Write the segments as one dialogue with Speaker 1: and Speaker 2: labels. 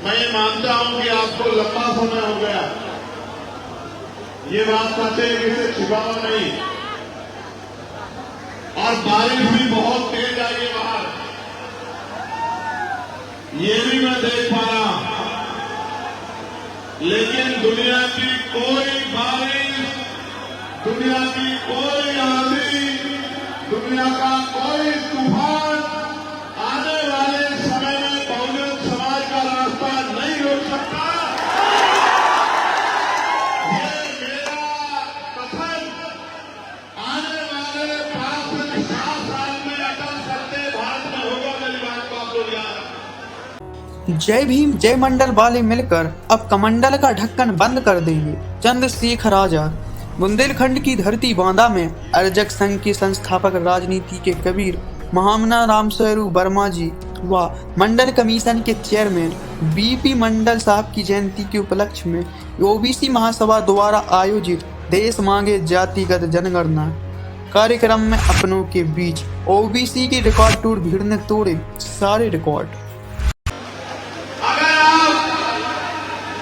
Speaker 1: मैं ये मानता हूं कि आपको लंबा समय हो गया, ये बात सच है, इसे छिपाओ नहीं। और बारिश भी बहुत तेज आई है बाहर, ये भी मैं देख पा रहा हूं। लेकिन दुनिया की कोई बारिश, दुनिया की कोई आंधी, दुनिया का कोई तूफान आने वाले समय में बहुजन समाज का रास्ता नहीं रोक सकता। ये मेरा कथन आने वाले 5 से 7 साल में अटल सत्य भारत में होगा। मेरी बात को आप लोग याद रखें।
Speaker 2: जय भीम जय मंडल वाले मिलकर अब कमंडल का ढक्कन बंद कर देंगे। चंद्रशेखर आजाद। बुंदेलखंड की धरती बांदा में अर्जक संघ के संस्थापक, राजनीति के कबीर महामना राम स्वरूप वर्मा जी व मंडल कमीशन के चेयरमैन बीपी मंडल साहब की जयंती के उपलक्ष्य में ओबीसी महासभा द्वारा आयोजित देश मांगे जातिगत जनगणना कार्यक्रम में अपनों के बीच ओबीसी की रिकॉर्ड टूर भीड़ ने तोड़े सारे रिकॉर्ड।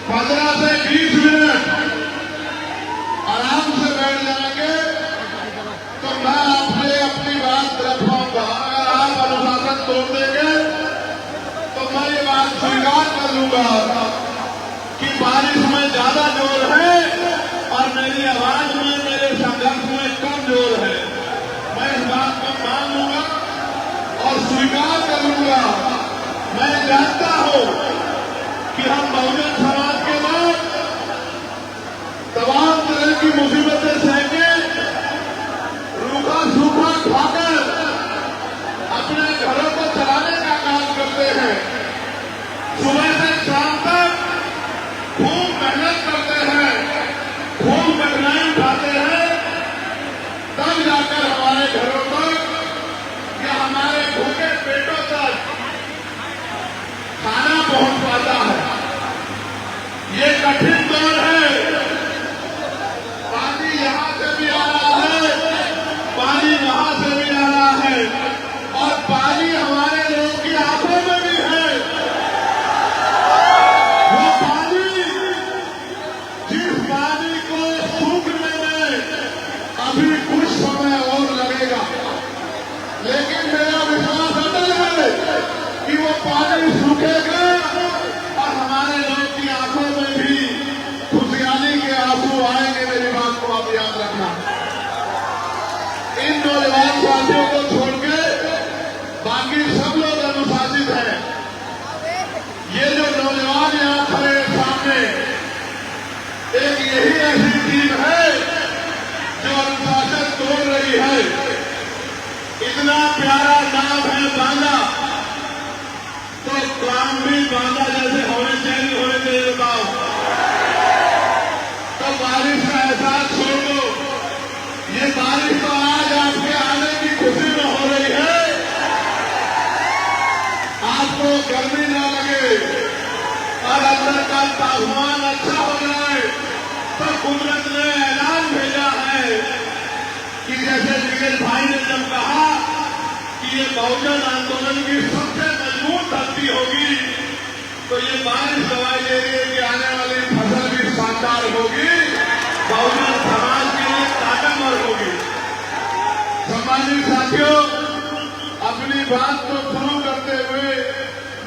Speaker 1: 15 से 20 मिनट आराम से बैठ जाएंगे तो मैं आपसे अपनी बात रख पाऊंगा। अगर आप अनुशासन तोड़ देंगे तो मैं ये बात स्वीकार कर लूंगा कि बारिश में ज्यादा जोर है और मेरी आवाज में, मेरे संघर्ष में कम जोर है। मैं इस बात को मान लूंगा और स्वीकार कर लूंगा। मैं जानता हूं कि हम बहुजन समाज के बाद तमाम तरह की मुसीबतें सहके, रूखा सूखा खाकर अपने घरों को चलाने का काम करते हैं। सुबह से शाम तक खूब मेहनत करते हैं, खूब कठिनाई उठाते हैं, तब जाकर हमारे घरों तक या हमारे भूखे पेटों तक खाना पहुंच पाता है। ये कठिन दौर है। पानी यहां से भी आ रहा है, पानी वहां से भी आ रहा है और पानी हमारे लोगों की आंखों में भी है। वो पानी, जिस पानी को सूखने में अभी कुछ समय और लगेगा, लेकिन मेरा विश्वास अटल है कि वो पानी सूखेगा और हमारे लोगों की आंखों में भी खुशहाली के आंसू आएंगे। मेरी बात को आप याद रखना। इन नौजवान साथियों को छोड़ के बाकी सब लोग अनुशासित हैं। ये जो नौजवान यहां खड़े सामने, एक यही ऐसी टीम है जो अनुशासन तोड़ रही है। इतना प्यारा नाम है बांदा, तो काम भी बांदा जैसे होने चाहिए बताओ। तो बारिश का एहसास छोड़ दो। ये बारिश तो आज आपके आने की खुशी में हो रही है। आपको गर्मी न लगे और अंदर का तापमान अच्छा हो जाए तो कुदरत ने ऐलान भेजा है कि जैसे जिगर भाई ने जब कहा कि ये बहुजन आंदोलन की सबसे मजबूत धरती होगी, तो ये बारिश दवाई दे रही है कि आने वाली फसल भी शानदार होगी, बहुजन समाज के लिए ताकतवर होगी। सम्मानित साथियों, अपनी बात को शुरू करते हुए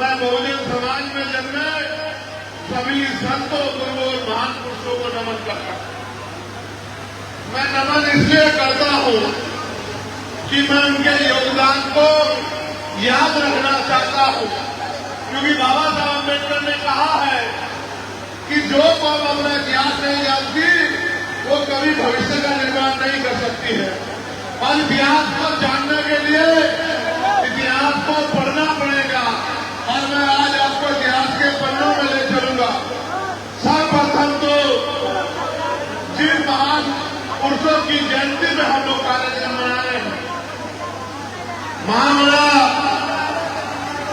Speaker 1: मैं बहुजन समाज में जन्मे सभी संतों, गुरुओं और महान पुरुषों को नमन करता हूं। मैं नमन इसलिए करता हूं कि मैं उनके योगदान को याद रखना चाहता हूं, क्योंकि बाबा साहब अम्बेडकर ने कहा है कि जो कौम अपना इतिहास नहीं जानती वो कभी भविष्य का निर्माण नहीं कर सकती है। और इतिहास को जानने के लिए इतिहास को पढ़ना पड़ेगा और मैं आज आपको इतिहास के पन्नों में ले चलूंगा। सर्वप्रथम तो जिन महान पुरुषों की जयंती में हम लोग कार्यक्रम मना रहे हैं, महामना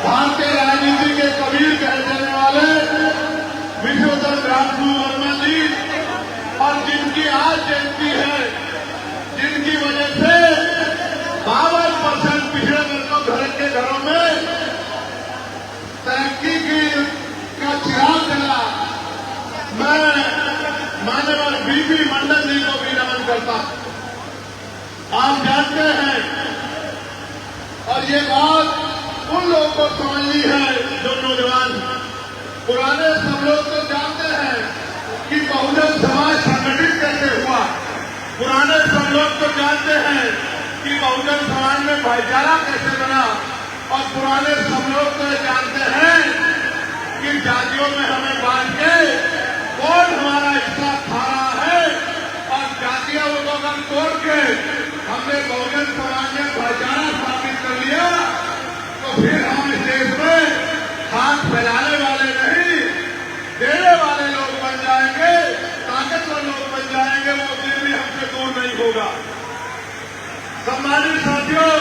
Speaker 1: भारतीय राजनीति के कबीर कहे जाने वाले विश्वधर रामसू वर्मा जी, और जिनकी आज जयंती है, जिनकी वजह से 52% पिछड़े वर्गों के घरों में तरक्की का करता है। आप जानते हैं, और ये बात उन लोगों को समझनी है जो नौजवान हैं। पुराने सब लोग तो जानते हैं कि बहुजन समाज संगठित कैसे हुआ। पुराने सब लोग तो जानते हैं कि बहुजन समाज में भाईचारा कैसे बना। और पुराने सब लोग तो जानते हैं कि जातियों में हमें बांट के कौन हमारा हिस्सा खा रहा है। और जातियों को अगर तोड़ के हमने बहुजन समाज में भाईचारा स्थापित कर लिया तो फिर हम इस देश में हाथ फैलाने वाले नहीं, देने वाले लोग बन जाएंगे, ताकतवर लोग बन जाएंगे। वो दिन भी हमसे दूर नहीं होगा। सम्मानित साथियों,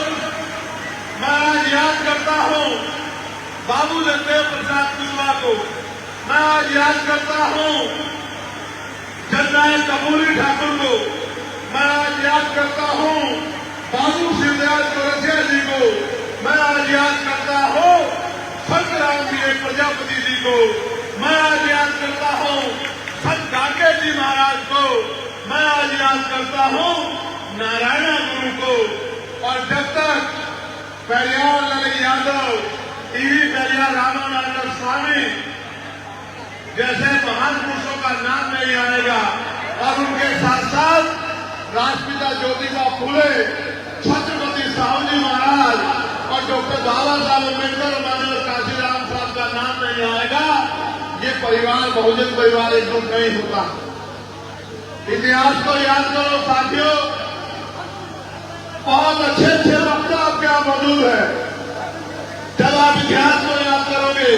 Speaker 1: मैं आज याद करता हूं बाबू जगदेव प्रसाद कुशवाहा को। मैं आज याद करता हूं जननायक कपूरी ठाकुर को। मैं आज याद करता हूं बाबू शिवदयाल चौरसिया जी को। मैं आज याद करता हूं संत रामवीर प्रजापति जी को। मैं आज याद करता हूं संत काके जी महाराज को। मैं आज याद करता हूं नारायण गुरु को। और जब तक पेरियार लाल यादव, टीवी पेरियार रामानंद स्वामी जैसे महान पुरुषों का नाम नहीं आएगा और उनके साथ साथ राष्ट्रपिता ज्योतिबा फूले, छत्रपति साहू जी महाराज और डॉक्टर बाबा साहब अम्बेडकर और माननीय काशीराम साहब का नाम नहीं आएगा, ये परिवार बहुजन परिवार एकजुट नहीं होता। इतिहास को याद करो साथियों, बहुत अच्छे अच्छे वक्त आपके यहाँ मौजूद है। जब आप इतिहास को याद करोगे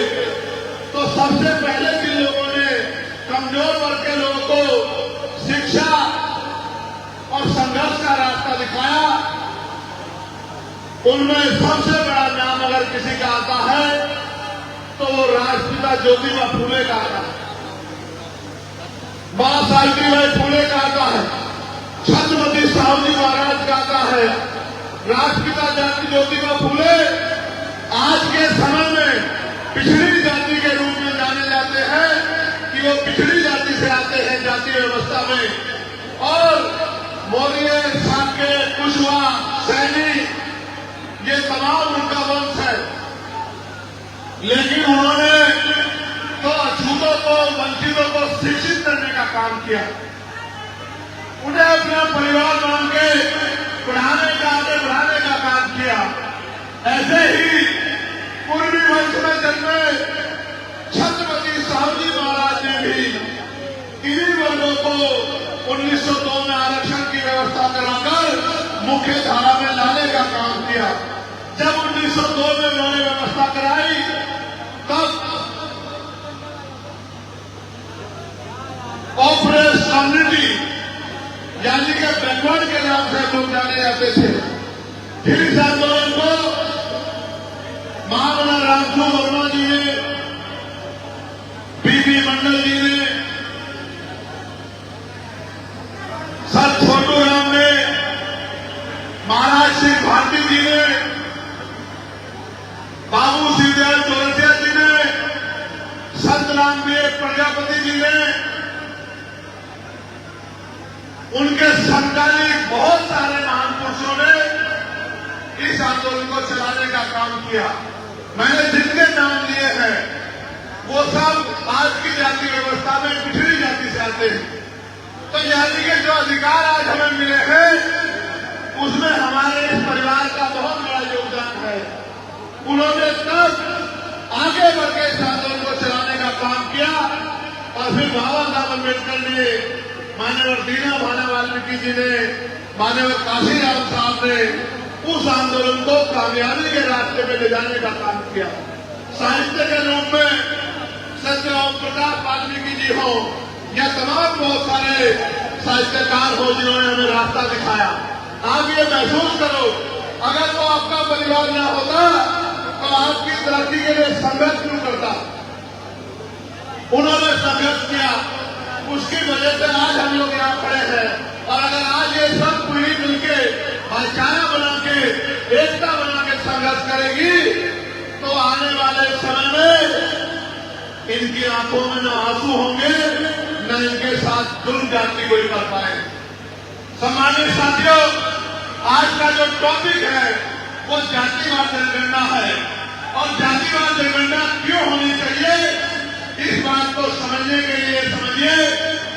Speaker 1: तो सबसे पहले जिन लोगों ने कमजोर वर्ग के लोगों को शिक्षा और संघर्ष का रास्ता दिखाया, उनमें सबसे बड़ा नाम अगर किसी का आता है तो वो राष्ट्रपिता ज्योतिबा फूले का आता है, मां सावित्रीबाई फूले का आता है, छत्रपति साहू जी महाराज का आता है। राष्ट्रपिता जाति ज्योतिबा फूले आज के समय में पिछड़ी जाति के रूप में जाने जाते हैं कि वो पिछड़ी जाति से आते हैं जातीय व्यवस्था में। और मौर्य, शाक्य, कुशवाहा, सैनी, ये तमाम उनका वंश है। लेकिन उन्होंने तो अछूतों को, वंचितों को शिक्षित करने का काम किया। उन्हें अपना परिवार मान के पढ़ाने का, आगे बढ़ाने का काम किया। ऐसे ही पूर्वी वंश में जन्मे छत्रपति साहू जी महाराज ने भी इन्हीं वर्गों को 1902 में आरक्षण की व्यवस्था कराकर मुख्य धारा में लाने का काम किया। जब 1902 में उन्होंने व्यवस्था कराई तब ऑपरेशन कम्युनिटी यानी कि बैकवर्ड के नाम से लोग जाने जाते थे। फिर इस आंदोलन को महामना रामसू वर्मा जी ने, बीबी मंडल जी ने, सर छोटू राम ने, महाराज सिंह भारती जी ने, बाबू शिवदयाल चौरसिया जी ने, संत रामवीर प्रजापति जी ने, उनके समकालीन बहुत सारे महान पुरुषों ने इस आंदोलन को चलाने का काम किया। मैंने जिनके नाम लिए हैं वो सब आज की जाति व्यवस्था में पिछड़ी जाति से आते हैं। तो यानी कि जो अधिकार आज हमें मिले हैं उसमें हमारे इस परिवार का बहुत बड़ा योगदान है। उन्होंने तब आगे बढ़ के इस आंदोलन को चलाने का काम किया और फिर बाबा साहब अम्बेडकर ने, माननीय दीना भाना वाल्मीकि जी ने, माननीय काशीराम साहब ने उस आंदोलन को कामयाबी के रास्ते में ले जाने का काम किया। साहित्य के रूप में संत ओम प्रकाश वाल्मीकि जी हो या तमाम बहुत सारे साहित्यकार हो जिन्होंने हमें रास्ता दिखाया। आप ये महसूस करो, अगर वो आपका परिवार न होता तो आपकी तरक्की के लिए संघर्ष क्यों करता। उन्होंने संघर्ष किया, उसकी वजह से आज हम लोग यहाँ खड़े हैं। और अगर आज ये सब पीढ़ी मिलके भाईचारा बना के, एकता बना के संघर्ष करेगी तो आने वाले समय में इनकी आंखों में न आंसू होंगे, न इनके साथ जुल्म जाति कोई कर पाए। सम्मानित साथियों, आज का जो टॉपिक है वो जातिवाद जनगणना है। और जातिवाद जनगणना क्यों होनी चाहिए, इस बात को समझने के लिए समझिए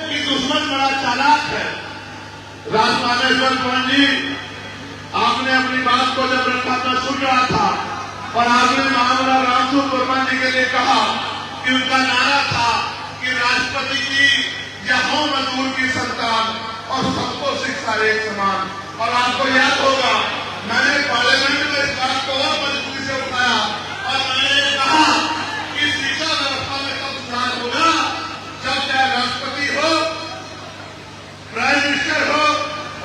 Speaker 1: कि दुश्मन बड़ा चालाक है। राजमानेश्वर पवन जी, आपने अपनी बात को जब रखा था सुन रहा था और आपने महामना रामसूर वर्मा जी के लिए कहा कि उनका नारा था कि राष्ट्रपति की या हो मजदूर की संतान और सबको शिक्षा एक समान। और आपको याद होगा मैंने पार्लियामेंट में इस बात को और मजबूती से उठाया और मैंने कहा कि शिक्षा व्यवस्था में कब सुधार होगा जब चाहे राष्ट्रपति हो, प्राइम मिनिस्टर हो,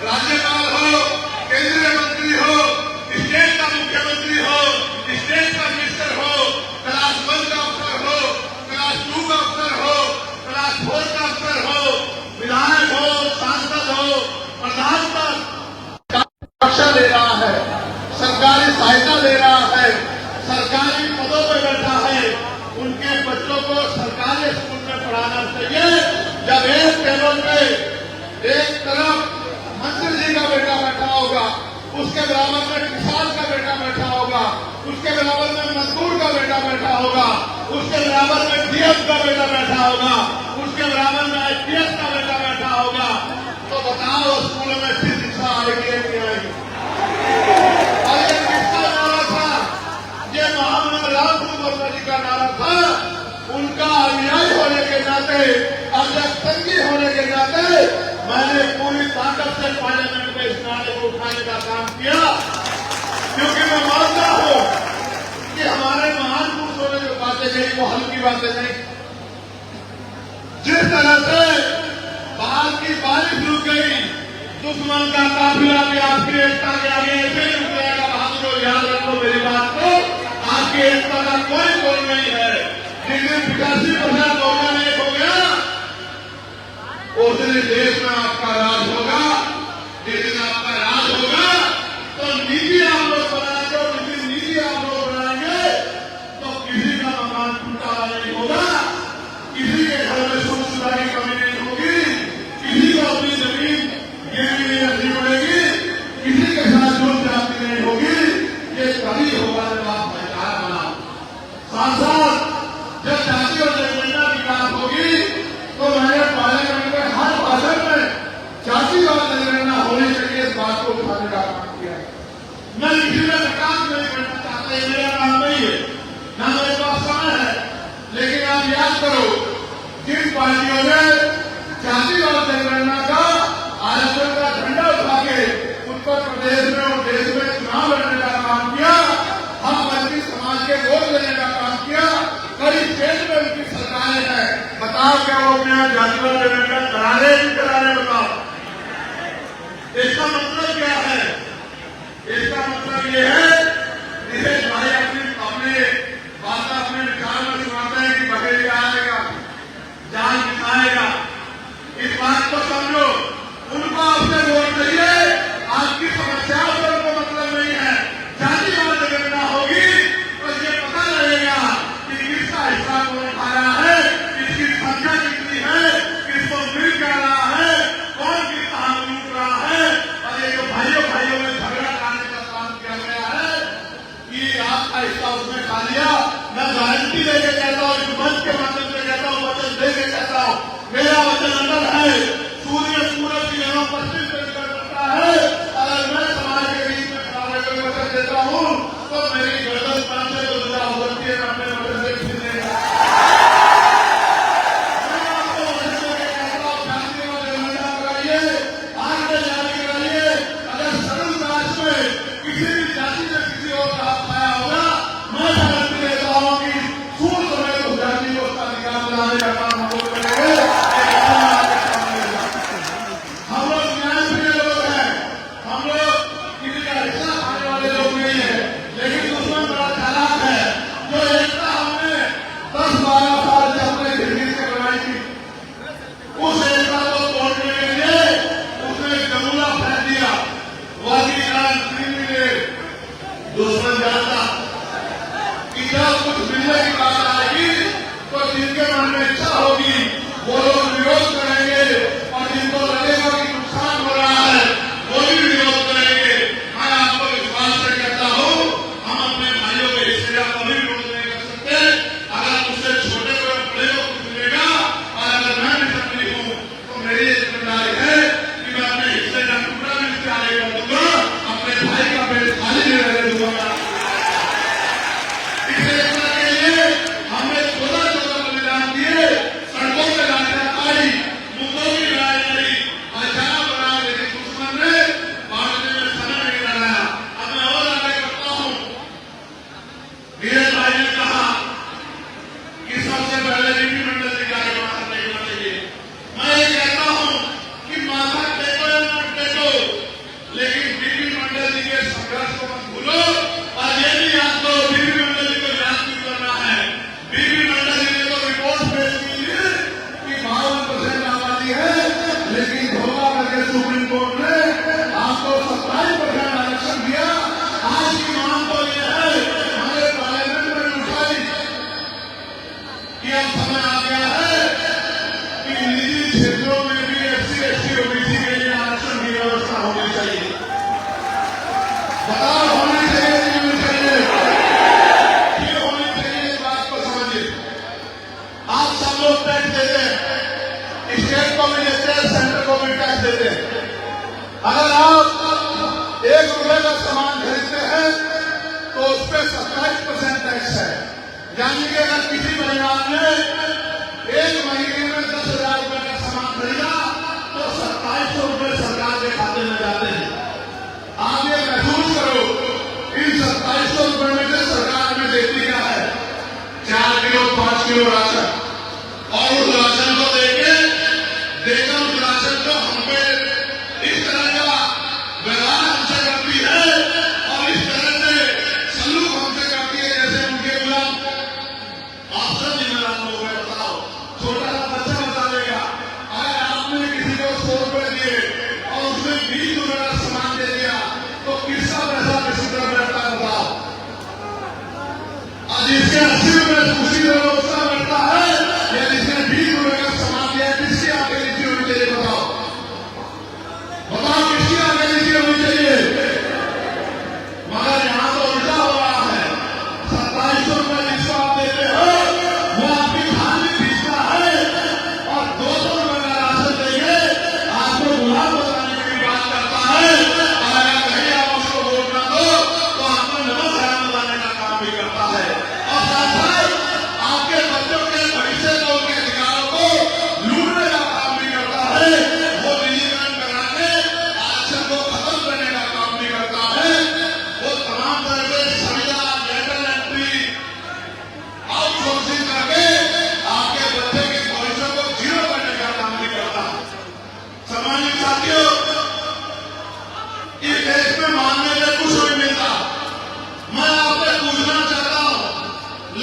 Speaker 1: राज्यपाल हो, केंद्रीय मंत्री हो, स्टेट का मुख्यमंत्री हो, स्टेट का मिनिस्टर हो, क्लास 1 का अफसर हो, क्लास 2 का अफसर हो, क्लास 4 का अफसर हो, विधायक हो, सांसद हो, प्रधान परीक्षा ले रहा है, सरकारी सहायता ले रहा है, सरकारी पदों पर बैठा है, उनके बच्चों को सरकारी स्कूल में पढ़ाना चाहिए। जब एक टेबल पे एक तरफ मंत्री जी का बेटा बैठा होगा, उसके बराबर में किसान का बेटा बैठा होगा, उसके बराबर में मजदूर का बेटा बैठा होगा, उसके बराबर में डीएम का बेटा बैठा होगा, उसके बराबर में आईपीएस का बेटा बैठा होगा, तो बताओ स्कूलों में शिक्षा आएगी नहीं आएगी? और ये किसका नारा था? ये महामना रामसूर वर्मा जी का नारा था। उनका अनुयायी होने के नाते, अध्यक्ष संघी होने के नाते मैंने पूरी ताकत से पार्लियामेंट में इस नारे को उठाने का काम किया, क्योंकि मैं मानता हूं कि हमारे महान पुरुषों ने जो बातें कही वो हल्की बातें नहीं। जिस तरह से बाहर की बारिश रुक गई, दुश्मन का काफिला भी आपकी एकता के आगे ऐसे ही रुक जाएगा। बहादुर, याद रखो मेरी बात को, आपकी एकता का कोई तोड़ नहीं है। जिस दिन 85% लोगों में एक हो गया, उस दिन देश में आपका राज होगा। जिस दिन आपका राज होगा तो नीति आप लोग बनाएंगे, और जिस दिन नीति आप लोग बनाएंगे तो किसी का मकान टूटा नहीं होगा, किसी के घर में सुख सुविधा की कमी नहीं होगी, किसी को अपनी जमीन गिरवी नहीं रखनी पड़ेगी, किसी के साथ जुर्म जाती नहीं होगी। ये कभी होगा जब आप सरकार बनाओ। साथ साथ जब जाति और जनगणना की बात होगी तो मैंने पार्लियामेंट में हर भाषण में जाति और जनगणना होनी चाहिए इस बात को उठाने का काम किया। मैं किसी में विकास नहीं करना चाहता, ये मेरा काम नहीं है, न मेरे पास समय है। लेकिन आप याद करो, जिन पार्टियों ने जाति और जनगणना का आरक्षण का झंडा उठा के उत्तर प्रदेश में और देश में चुनाव लड़ने का काम किया, हम वर्गीय समाज के वोट लेने का काम किया, कई स्टेट में उनकी सरकारें हैं। बताओ क्या वो अपने यहाँ जातिवाद जनगणना करा रहे नहीं करा रहे? बताओ, इसका मतलब क्या है? इसका मतलब ये है, दिनेश भाई अपने बात अपने विचार में सुनाते हैं कि बघेलिया आएगा, जान दिखाएगा। इस बात को समझो, उनको आपसे वोट चाहिए, आपकी समस्याओं पर उनको मतलब नहीं है। जातिवाद जनगणना होगी तो ये पता लगेगा कि किसका हिस्सा कौन खा रहा है, किसकी संख्या कितनी है, किसको मिल क्या रहा है, कौन किस कहां लूट रहा है। और ये जो भाइयों में झगड़ा कराने का काम किया गया है कि आपका हिस्सा उसने खा लिया, मैं गारंटी देके कहता हूँ, इस मंच के माध्यम से कहता हूँ, वचन देके कहता हूँ, मेरा वचन अंदर है, सूरज की जगह पश्चिम से निकल सकता है। अगर मैं समाज के बीच में खड़ा होकर वचन देता हूँ तो मेरी गर्दन पांचे तो जुदा हो सकती है, मैं अपने वचन से खींच देगा। मैं आपको वचन देके कहता हूँ, शांति और जनगणना कराइए, आगे जारी कराइए। अगर सरल राज में किसी भी जाति ने किसी और का हाथ पाया होगा, मैं गारंटी देता हूँ कि सूर समय उस जाति को उसका निकाल लाने का काम हम लोग करेंगे। हम लोग न्यायप्रिय लोग हैं, हम लोग किसी का हिस्सा खाने वाले लोग नहीं है। लेकिन दुश्मन बड़ा चालाक है। जो एकता हमने 10-12 साल से अपने दिल्ली से बनाई थी, उस एकता को तोड़ने के लिए उसने जमुना फेंक दिया। वर्गीकरण मिले, दुश्मन जानता कि जब कुछ मिलने की बात आएगी तो जिनके मन में इच्छा होगी वो लोग विरोध करेंगे, और जिनको लगेगा कि नुकसान हो रहा है अब समय आ गया है कि निजी क्षेत्रों में भी एससी एसटी ओबीसी के लिए आरक्षण की व्यवस्था होनी चाहिए। बताओ होनी चाहिए कि नहीं होनी चाहिए? क्यों होनी चाहिए इस बात को समझिए। आप सब लोग टैक्स देते हैं, स्टेट को भी देते हैं, सेंटर को भी टैक्स देते हैं। अगर आप ₹1 का सामान खरीदते हैं तो उस पर 27% टैक्स है। यानी कि अगर किसी परिवार ने 1 महीने में 10,000 रुपए का सामान खरीदा तो 2700 रुपए सरकार के खाते में जाते हैं। आप ये महसूस करो, इन 2700 रुपए में से सरकार में देती क्या है? 4 किलो 5 किलो राशन, और उस राशन को देकर उस राशन को हम पे इस तरह का व्यवहार हमसे करती है और इस तरह से सलूक हमसे करती है जैसे उनके गुलाम। आप सब जिम्मेदार लोग हैं। बताओ, छोटा सा बच्चा बता देगा, अगर आपने किसी को 100 रुपए दिए और उसने 20 रुपए का सामान दे दिया तो किसका पैसा किसी तरह बैठता है? बताओ। और जिसके 80 रुपए उसी तरह उसका बैठता है, या जिसने 20 रुपए का सामान दिया किसकी आगे नीचे होनी चाहिए? बताओ बताओ, किसकी आगे नीचे होनी चाहिए? मगर यहां तो उल्टा हो रहा है। 2700 रुपए जिसको आप देते हो वो आपकी थाली खींचता है और 200 रुपए का राशन देंगे आपको गुलाम बताने की बात करता है। और अगर कहीं आप उसको वोट ना दो तो आपको नमक हराम बताने का काम भी करता है। और साथ साथ आपके बच्चों के भविष्य को, उनके अधिकारों को लूटने का काम भी करता है। वो निजीकरण करा के आरक्षण को खत्म करने का काम भी करता है। वो तमाम तरह के संविदा, लेटर एंट्री, आउटसोर्सिंग करके आपके बच्चे के भविष्य को जीरो करने का काम भी करता है। सामान्य साथियों, इस देश में मानने में कुछ नहीं मिलता। मैं आपसे पूछना चाहता हूं,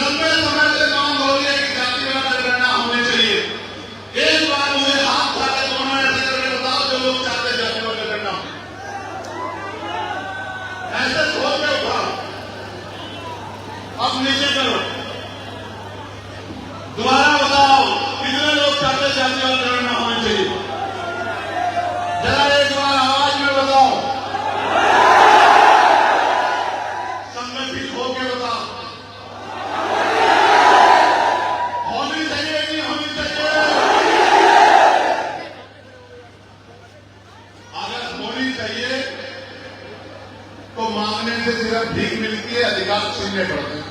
Speaker 1: लंबे समय से मांग हो रही है कि जातिगत जनगणना होनी चाहिए। एक बार मुझे हाथ उठा के दोनों ऐसे करके बताओ जो लोग चाहते हैं जातिगत जनगणना। ऐसे धो के उठाओ, अब नीचे करो, दोबारा बताओ कितने लोग चाहते हैं जातिगत जनगणना होनी चाहिए? जरा एक बार आवाज में बताओ, संगठित होके बताओ। होनी चाहिए कि होनी चाहिए? अगर होनी चाहिए तो मांगने से सिर्फ भीख मिलती है, अधिकार छीनने पड़ते हैं।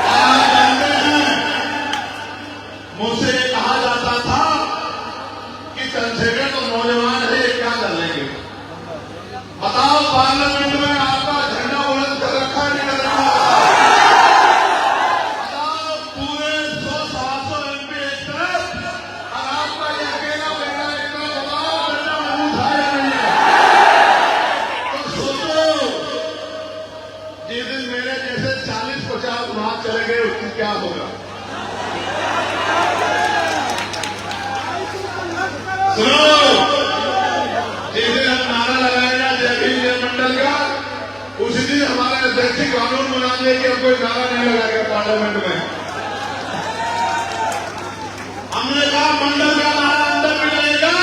Speaker 1: आप जानते हैं, मुझसे ये कहा जाता था कि चंद्रशेखर तो नौजवान है, क्या कर लेंगे? बताओ, पार्लियामेंट में आपका झंडा बुलंद कर रखा है, नहीं कर रखा? बताओ, पूरे 100-700 एमपी एक तरफ और आपका ये अकेला बेटा इतना दबाव झंडा मजबूत है या नहीं है? तो सोचो, जिस दिन मेरे जैसे 40-50 वहां चले गए उसकी क्या होगा? सुनो, जिस दिन हम नारा लगाएगा जय भीम जय मंडल का, उसी दिन हमारे अध्यक्ष कानून बना दिए कि अब कोई नारा नहीं लगाएगा पार्लियामेंट में। हमने कहा मंडल का नारा अंदर भी लगेगा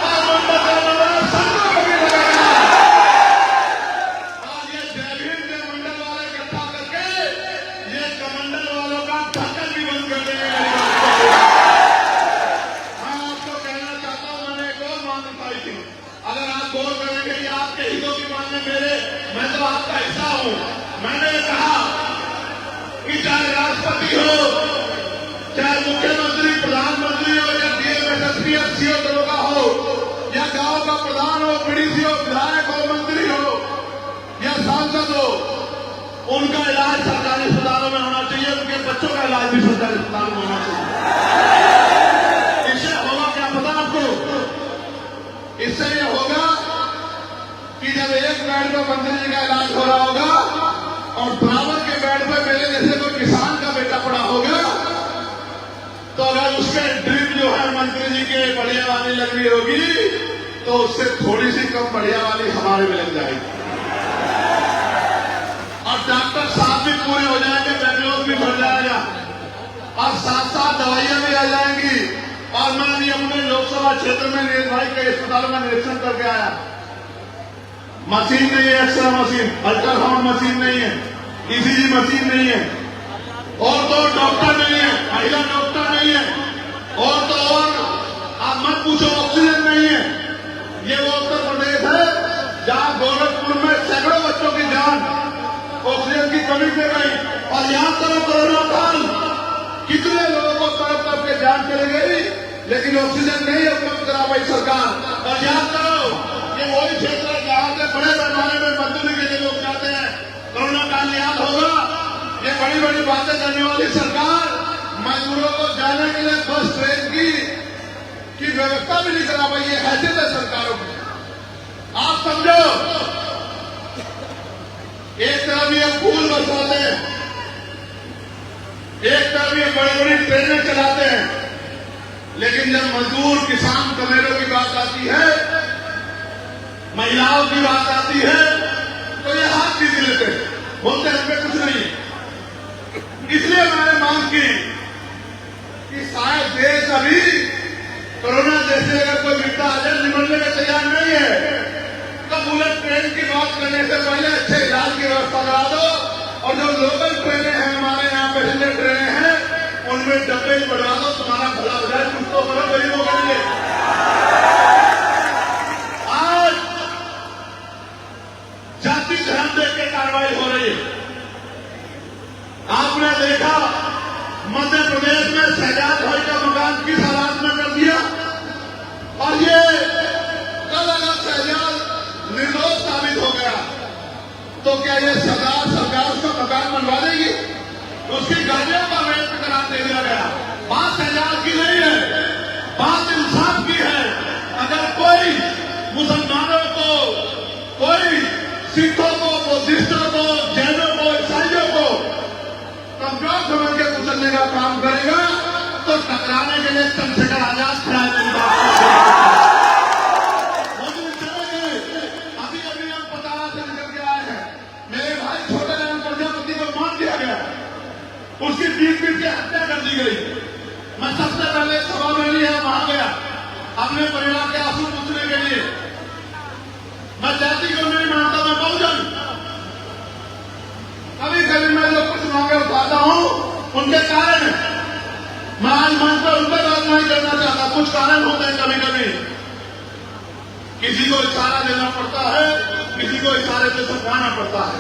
Speaker 1: और मंडल का नारा संघों में भी लगेगा। और ये जय भीम जय मंडल वाले इकट्ठा करके ये कमंडल वालों का ढक्कन भी बंद कर देंगे। अगर आप गौर करेंगे कि आपके हितों की माने मैं तो आपका हिस्सा हूं। मैंने कहा कि चाहे राष्ट्रपति हो, चाहे मुख्यमंत्री, प्रधानमंत्री हो, या डीएम, एसएसपी, एससीओ दरोगा हो, या गांव का प्रधान हो, पीडीसी हो, विधायक हो, मंत्री हो या सांसद हो, उनका इलाज सरकारी अस्पतालों में होना चाहिए, उनके बच्चों का इलाज भी सरकारी अस्पतालों में होना चाहिए। इससे होगा क्या पता आपको? इससे यह होगा कि जब एक बेड पर मंत्री जी का इलाज हो रहा होगा और बराबर के बेड पर मेरे जैसे कोई किसान का बेटा पड़ा होगा, तो अगर उसके ड्रिप जो है मंत्री जी के बढ़िया वाली लग रही होगी तो उससे थोड़ी सी कम बढ़िया वाली हमारे में लग जाएगी। और डॉक्टर साहब भी पूरे हो जाएंगे, बेंगलोर भी भर जाएगा और साथ साथ दवाइयां भी आ जाएंगी। और मैं भी अपने लोकसभा क्षेत्र में नीरज भाई के अस्पतालों में निरीक्षण करके आया। मशीन नहीं है, एक्सरे मशीन, अल्ट्रासाउंड मशीन नहीं है, ईसीजी मशीन नहीं है, और तो डॉक्टर नहीं है, महिला डॉक्टर नहीं है, और तो और आप मत पूछो, ऑक्सीजन नहीं है। ये वो उत्तर प्रदेश है जहां गोरखपुर में सैकड़ों बच्चों की जान ऑक्सीजन की कमी से गई। और यहां तरफ कोरोना काल कितने लोगों को तरफ तरफ के जान चली गई, लेकिन ऑक्सीजन नहीं उपलब्ध करा पाई सरकार। और याद करो, ये वही क्षेत्र है जहां से बड़े पैमाने में मजदूरी के लिए लोग जाते हैं। कोरोना काल याद होगा, ये बड़ी बड़ी बातें करने वाली सरकार मजदूरों को जाने के लिए बस ट्रेन की व्यवस्था भी नहीं करा पाई। ये हैसियत है सरकारों की। आप समझो, एक तरफ ये फूल बरसाते हैं, एक तरफ ये बड़ी बड़ी ट्रेनें चलाते हैं, लेकिन जब मजदूर किसान कमेरों की बात आती है, महिलाओं की बात आती है, तो ये हाथ खींच लेते हैं, बोलते हैं हमें कुछ नहीं है। इसलिए मैंने मांग की कि शायद देश अभी कोरोना जैसे अगर कोई विपदा आ जाए, निपटने में तैयार नहीं है, तो बुलेट ट्रेन की बात करने से पहले अच्छे इलाज की व्यवस्था करा दो। और जो लोकल ट्रेनें हैं, हमारे यहाँ पैसेंजर ट्रेनें हैं, उनमें डब्बे बढ़ा दो, तुम्हारा भला हो जाए। कुछ तो करो गरीबों के लिए। आज जाति धर्म देख के कार्रवाई हो रही है। आपने देखा मध्य प्रदेश में शहजाद भाई का मकान किस हालात में कर दिया, और ये कल अगर शहजाद निर्दोष साबित हो गया तो क्या ये सरकार उसका मकान बनवा देगी? उसकी गाड़ियों का रेट करार दे दिया गया। बात शहजाद की नहीं है, बात इंसाफ की है। अगर कोई मुसलमानों को, कोई सिखों को, बुद्धिस्टों को, जैनों को, ईसाइयों को कमजोर समझ के कुचलने का काम करेगा, तो टकराने के लिए चंद्रशेखर आजाद खड़ा है। अभी अभी हम पटारा से निकल के आए हैं, मेरे भाई छोटे लाल प्रजापति को मार दिया गया, उसकी पीट के हत्या कर दी गई। मैं सबसे पहले सभा में नहीं है वहां गया अपने परिवार के आंसू पूछने के लिए। मैं जाति को नहीं मानता, मैं बहुजन। कभी कभी मैं जो कुछ मांगे उठाता हूं, उनके कारण मैं आज मन पर उन पर बात नहीं करना चाहता। कुछ कारण होते हैं, कभी कभी किसी को इशारा देना पड़ता है, किसी को इशारे से समझाना पड़ता है।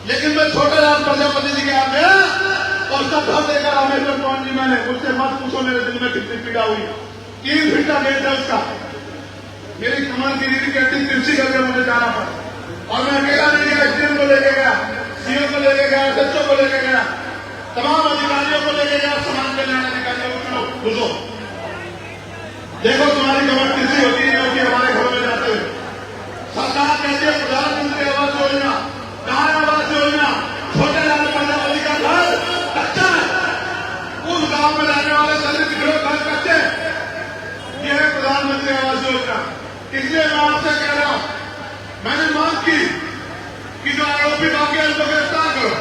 Speaker 1: लेकिन मैं छोटे लाल प्रजापति जी के यहाँ गया और उसका घर देखा रामेश्वर चौहान जी, मैंने उससे मत पूछो मेरे दिल में कितनी पीड़ा हुई। 3 फीट का गेट है उसका, मेरी कमर की दीदी कहती तिरछी करके मुझे जाना पड़ा। और मैं अकेला नहीं गया, एसडीएम को लेके गया, सीओ को लेके गया, एसएचओ को लेके गया, तमाम अधिकारियों को लेके गया, समाज कल्याण अधिकारियों को। घुसो, देखो तुम्हारी कमर तिरछी होती है कि हमारे घरों में जाते हुए। सरकार कहती है प्रधानमंत्री आवास योजना, कहाँ आवास योजना? छोटे लाल प्रजापति का घर कच्चा है, उस गांव में रहने वाले दलित गृह घर कच्चे। यह है प्रधानमंत्री आवास योजना। इसलिए मैं आपसे कह रहा हूं, मैंने मांग की कि जो आरोपी बाकी है उनको गिरफ्तार करो।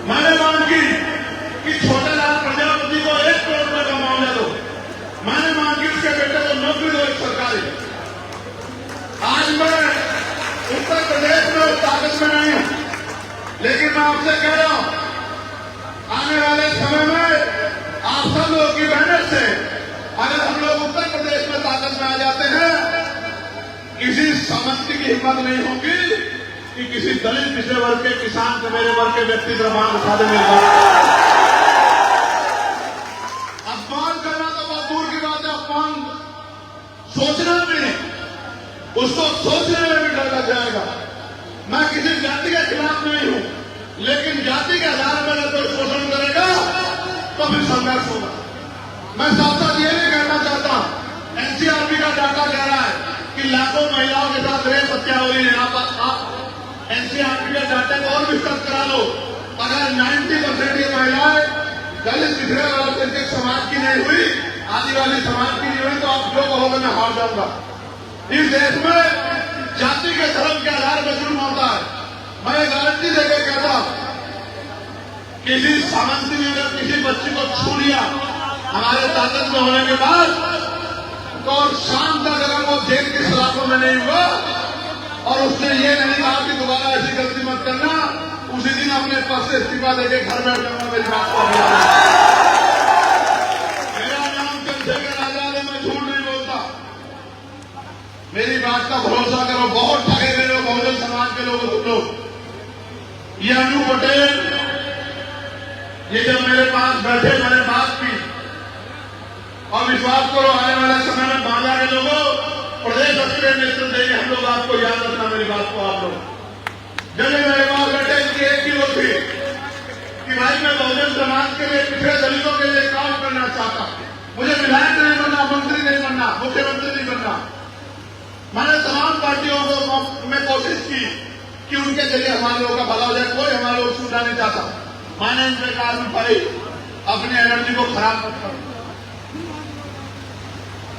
Speaker 1: मैंने मांग की कि छोटे लाल प्रजापति को 1 करोड़ रुपए का मामला दो। मैंने मांग की उसके बेटे को नौकरी दो एक सरकारी। आज मैं उत्तर प्रदेश में उस ताकत में नहीं हूं, लेकिन मैं आपसे कह रहा हूं, आने वाले समय में आप सब लोगों की मेहनत से अगर हम लोग उत्तर प्रदेश में ताकत में आ जाते हैं, किसी समस्ती की हिम्मत नहीं होगी कि किसी दलित पिछड़े वर्ग के, किसान के, मेरे वर्ग के व्यक्ति का मांग उठा दे। अपमान करना तो बहुत दूर की बात है, अपमान सोचना भी नहीं, उसको सोचने में भी डर लग जाएगा। मैं किसी जाति के खिलाफ नहीं हूं, लेकिन जाति के आधार पर अगर कोई शोषण करेगा तो फिर संघर्ष होगा। मैं साथ साथ ये भी कहना चाहता हूं, एनसीआरबी का डाटा कह रहा है कि लाखों महिलाओं के साथ रेप हत्या हो रही है। आप एनसीआरबी के डाटा को और विस्तृत करा लो। अगर 90% ये महिलाएं दलित पिछड़े वर्ग समाज की नहीं हुई, आदिवासी समाज की नहीं हुई, तो आप जो कहोगे मैं हार जाऊंगा। इस देश में जाति के धर्म के आधार पर जुर्म होता है। मैं गारंटी देकर कहता हूं, किसी सामंत ने अगर किसी बच्चे को छू लिया हमारे ताकत में होने के बाद, तो और शाम तक अगर वो जेल की सलाखों में नहीं हुआ और उसने ये नहीं कहा कि दोबारा ऐसी गलती मत करना, उसी दिन अपने पद से इस्तीफा देके घर बैठ जाऊंगा। मेरी बात को मेरा नाम चंद्रशेखर आजाद है, मैं झूठ नहीं बोलता। मेरी बात का भरोसा करो, बहुत ठगे गए हो बहुजन समाज के लोग। तुम लोग ये अनु पटेल, ये जब मेरे पास बैठे मैंने बात की, और विश्वास करो आने वाले समय में बांदा के लोगों प्रदेश अस्पताल नेतृत्व देंगे हम लोग। आपको याद रखना मेरी बात को। आप लोग जब मेरे पास बैठे इनकी एक ही वो थी कि भाई मैं बहुजन समाज के लिए, पिछड़े दलितों के लिए काम करना चाहता, मुझे विधायक नहीं बनना, मंत्री नहीं बनना, मुख्यमंत्री नहीं बनना। मैंने तमाम पार्टियों को मैं कोशिश की कि उनके जरिए हमारे लोगों का भला हो जाए। कोई हमारे लोग सुनना नहीं चाहता। मैंने इनसे कहा भाई अपनी एनर्जी को खराब मत करो।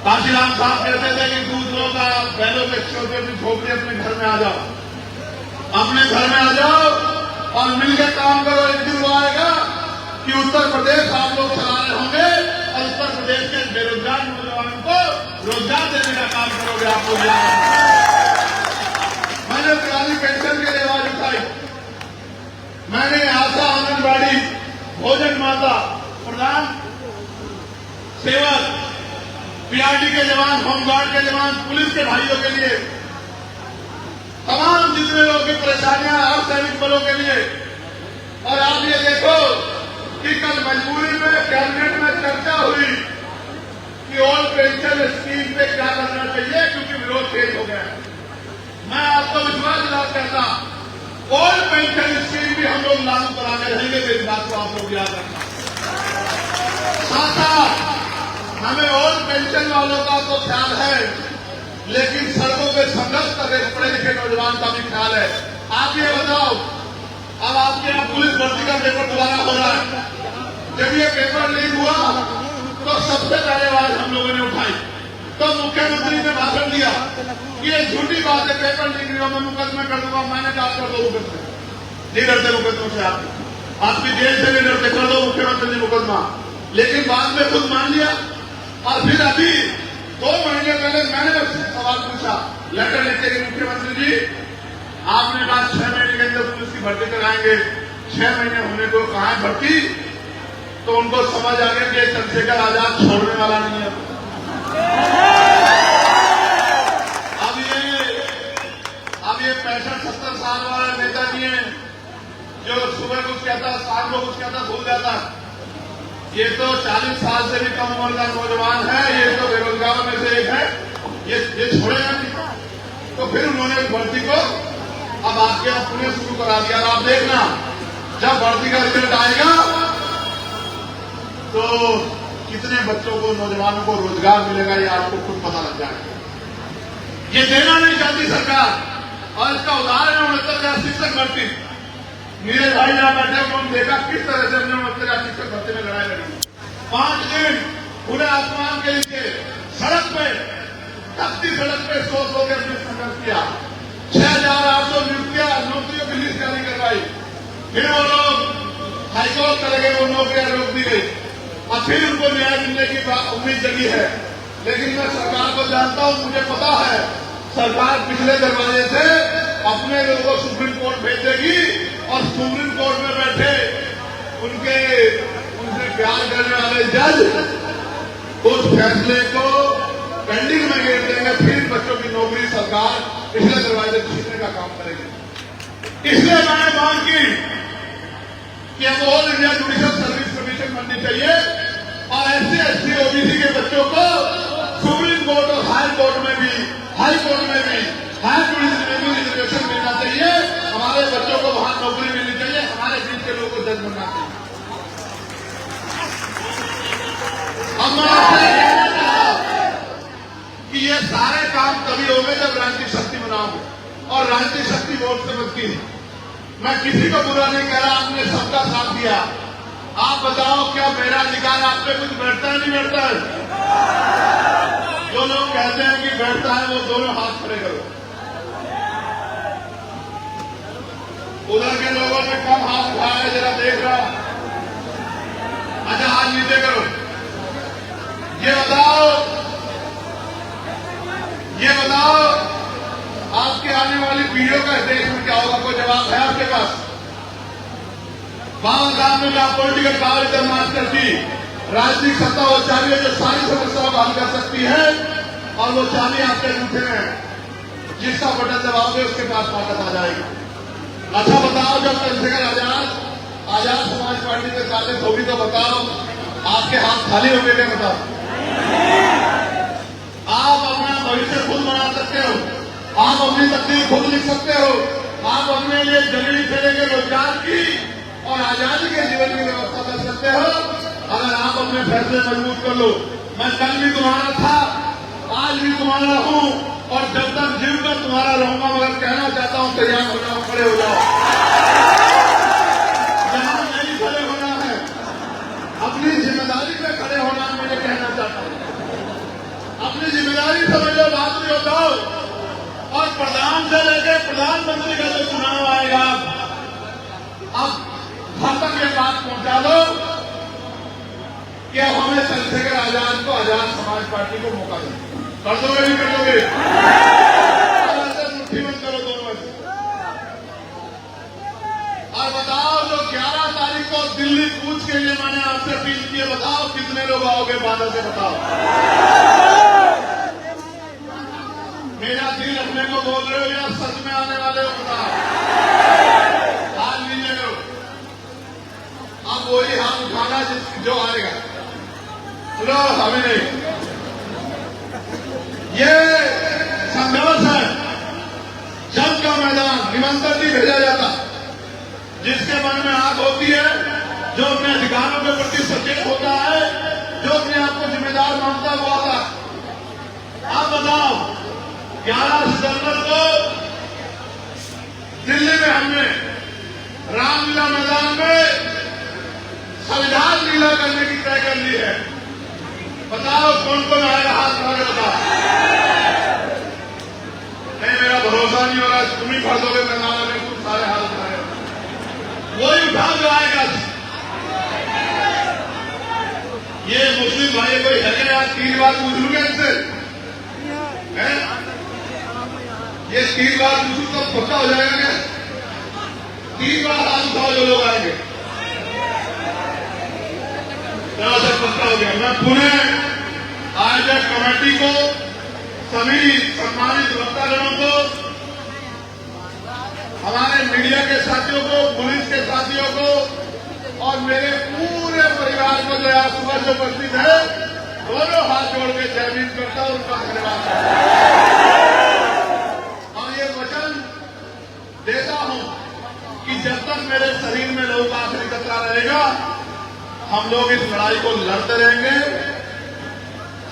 Speaker 1: काशीराम साहब कहते थे कि दूसरों का बैलों के छोटे भी झोपड़ी अपने घर में आ जाओ, अपने घर में आ जाओ और मिलकर काम करो। एक दिन वो आएगा कि उत्तर प्रदेश आप लोग चला रहे होंगे और उत्तर प्रदेश के बेरोजगार नौजवानों को रोजगार देने का काम करोगे आप लोग। मैंने पुरानी पेंशन के लिए आवाज उठाई। मैंने आशा, आंगनबाड़ी, भोजन माता, प्रधान सेवक, पीआरडी के जवान, होमगार्ड के जवान, पुलिस के भाइयों के लिए, तमाम जितने लोगों की परेशानियां अर्धसैनिक बलों के लिए। और आप ये देखो कि कल मजबूरी में कैबिनेट में चर्चा हुई कि ओल्ड पेंशन स्कीम पे क्या करना चाहिए, क्योंकि विरोध तेज हो गया है। मैं आपको विश्वास दिला कहता, ओल्ड पेंशन स्कीम भी हम लोग लागू कराने रहेंगे। मेरी बात को आप लोग याद रखना। साथ हमें ओल्ड पेंशन वालों का तो ख्याल है, लेकिन सड़कों पे संघर्ष कर रहे पढ़े लिखे नौजवान का भी ख्याल है। आप ये बताओ, अब आपके यहाँ पुलिस भर्ती का पेपर दोबारा हो रहा है। जब ये पेपर लीक हुआ तो सबसे पहले आवाज हम लोगों ने उठाई। तो मुख्यमंत्री ने भाषण दिया कि ये झूठी बात है, पेपर लीक नहीं हुआ, मैं मुकदमा कर दूंगा। मैंने कहा कर दो मुकदमा, नहीं डरते मुकदमों से, आपकी जेल से नहीं डरते, कर दो मुख्यमंत्री ने मुकदमा। लेकिन बाद में खुद मान लिया। और फिर अभी 2 महीने पहले मैंने सवाल पूछा लेटर लिखते कि मुख्यमंत्री जी आपने कहा 6 महीने के अंदर पुलिस की भर्ती कराएंगे, 6 महीने होने को कहाँ है भर्ती? तो उनको समझ आ गया कि चंद्रशेखर आजाद छोड़ने वाला नहीं है। अब ये 65-70 साल वाला नेता जी है जो सुबह कुछ कहता, शाम को कुछ कहता, भूल जाता। ये तो 40 साल से भी कम उम्र का नौजवान है, ये तो बेरोजगारों में से एक है, ये छोड़ेगा नहीं। तो फिर उन्होंने भर्ती को अब आपके यहाँ पुणे शुरू करा दिया। आप देखना जब भर्ती का रिजल्ट आएगा तो कितने बच्चों को, नौजवानों को रोजगार मिलेगा, ये आपको खुद पता लग जाएगा। ये देना नहीं चाहती सरकार। और इसका उदाहरण 69,000 शिक्षक भर्ती। मेरे भाई यहाँ बैठे उन्होंने देखा किस तरह से हमने 69,000 शिक्षक भर्ती में लड़ाई लड़ी। 5 दिन खुले आसमान के लिए सड़क पे, तख्ती सड़क पे सो के हमने संघर्ष किया। 6,800 नौकरियों की लिस्ट जारी करवाई। फिर वो लोग हाईकोर्ट चले गए, वो नौकरियां रोक दी गई और फिर उनको न्याय मिलने की उम्मीद जगी है। लेकिन मैं सरकार को जानता हूं, मुझे पता है सरकार पिछले दरवाजे से अपने लोगों को सुप्रीम कोर्ट भेज देगी और सुप्रीम कोर्ट में बैठे उनसे प्यार करने वाले जज उस फैसले को पेंडिंग में गिर देंगे। फिर बच्चों की नौकरी सरकार पिछले दरवाजे छीनने का काम करेगी। इसलिए मैंने मांग की कि अब all India judicial service commission बननी चाहिए और SC/ST OBC के बच्चों को सुप्रीम कोर्ट और हाई कोर्ट में भी, हाई जुडिशियल में भी रिजर्वेशन मिलना चाहिए। हमारे बच्चों को वहां नौकरी मिलनी चाहिए, हमारे बीच के लोगों को जज बनना चाहिए। अब मैं आपसे कहना चाहता कि ये सारे काम तभी होंगे जब राजनीतिक शक्ति बनाओगे, और राजनीतिक शक्ति वोट से बनती है। मैं किसी को बुरा नहीं कह रहा, आपने सबका साथ दिया। आप बताओ क्या मेरा अधिकार आप पे कुछ बैठता है, नहीं बैठता है? जो लोग कहते हैं कि बैठता है वो दोनों हाथ खड़े करो। उधर के लोगों ने कम हाथ उठाया, जरा देख रहा लीजिए करो। ये बताओ आपके आने वाली पीढ़ियों का देश में क्या होगा? कोई जवाब है आपके पास? बाबा साहब ने पॉलिटिकल पावर इधर मास्टर की राजनीतिक सत्ता वो चाबी है जो सारी समस्याओं को हल कर सकती है, और वो चाबी आपके जूठे में है। जिसका बटन दबाओगे उसके पास ताकत आ जाएगी। अच्छा बताओ, जब चंद्रशेखर आजाद समाज पार्टी से ताकत होगी तो बताओ आपके हाथ खाली हो गए क्या? बताओ। आप अपना भविष्य खुद बना सकते हो, आप अपनी तकदीर खुद लिख सकते हो, आप अपने लिए जमीन से लेकर रोजगार की और आजादी के जीवन की व्यवस्था कर सकते हो, अगर आप अपने फैसले मजबूत कर लो। मैं कल भी तुम्हारा था, आज भी तुम्हारा हूं, और जब तक जीवकर तुम्हारा रहूंगा। मगर कहना चाहता हूं, तैयार हो जाओ, खड़े हो जाओ। यहां नहीं खड़े होना है, अपनी जिम्मेदारी पे खड़े होना है। मुझे कहना चाहता हूं, अपनी जिम्मेदारी समझो, बात नहीं होता। और प्रधान से लेकर प्रधानमंत्री का जो चुनाव आएगा, अब घर तक ये बात पहुंचा दो कि अब हमें चंद्रशेखर आजाद को आजाद समाज पार्टी को मौका दो। कर दोगे नहीं कर दोगे? मुट्ठी बंद करो दोनों में। और बताओ, जो 11 तारीख को दिल्ली कूच के लिए मैंने आपसे अपील की है, बताओ कितने लोग आओगे? बादल से बताओ। मेरा दिल रखने को बोल रहे हो या सच में आने वाले हो? बताओ। हाथ लीजिए लो। अब वही हाथ उठाना जो आएगा। लो, हमें नहीं। ये संघर्ष है, जंग का मैदान। निमंत्रण नहीं भेजा जाता। जिसके मन में आग होती है, जो अपने अधिकारों के प्रति सचेत होता है, जो अपने आप को जिम्मेदार मानता हुआ आता। आप बताओ, 11 सितंबर को दिल्ली में हमने रामलीला मैदान में संविधान लीला करने की तय कर ली है। बताओ कौन कौन आएगा? हाथ उठा के बताओ। नहीं, मेरा भरोसा नहीं हो रहा। तुम ही भर दोगे मैदान में, कुछ सारे हाथ उठाए। वही उठा जो आएगा। ये मुस्लिम भाई कोई है क्या? 3 बार पूछ लूंगा इनसे। ये 3 बार पूछू तो पक्का हो जाएगा क्या? 3 बार हाथ उठाओ जो लोग आएंगे। सब पक्का हो गया। मैं पुनः आयोजक कमेटी को, सभी सम्मानित वक्तागणों को, हमारे मीडिया के साथियों को, पुलिस के साथियों को और मेरे पूरे परिवार को जो आज सुबह से उपस्थित है, दोनों हाथ जोड़ के जय भीम करता हूं, उनका धन्यवाद करता हूं। और ये वचन देता हूं कि जब तक मेरे शरीर में लोग आखिरी कतरा रहेगा, हम लोग इस लड़ाई को लड़ते रहेंगे।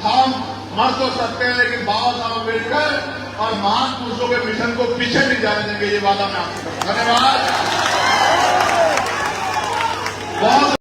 Speaker 1: हम मर तो सकते हैं, लेकिन बाबा साहब अम्बेडकर और महान पुरुषों के मिशन को पीछे नहीं जाने देंगे। ये वादा मैं आपसे करता हूं। धन्यवाद। बहुत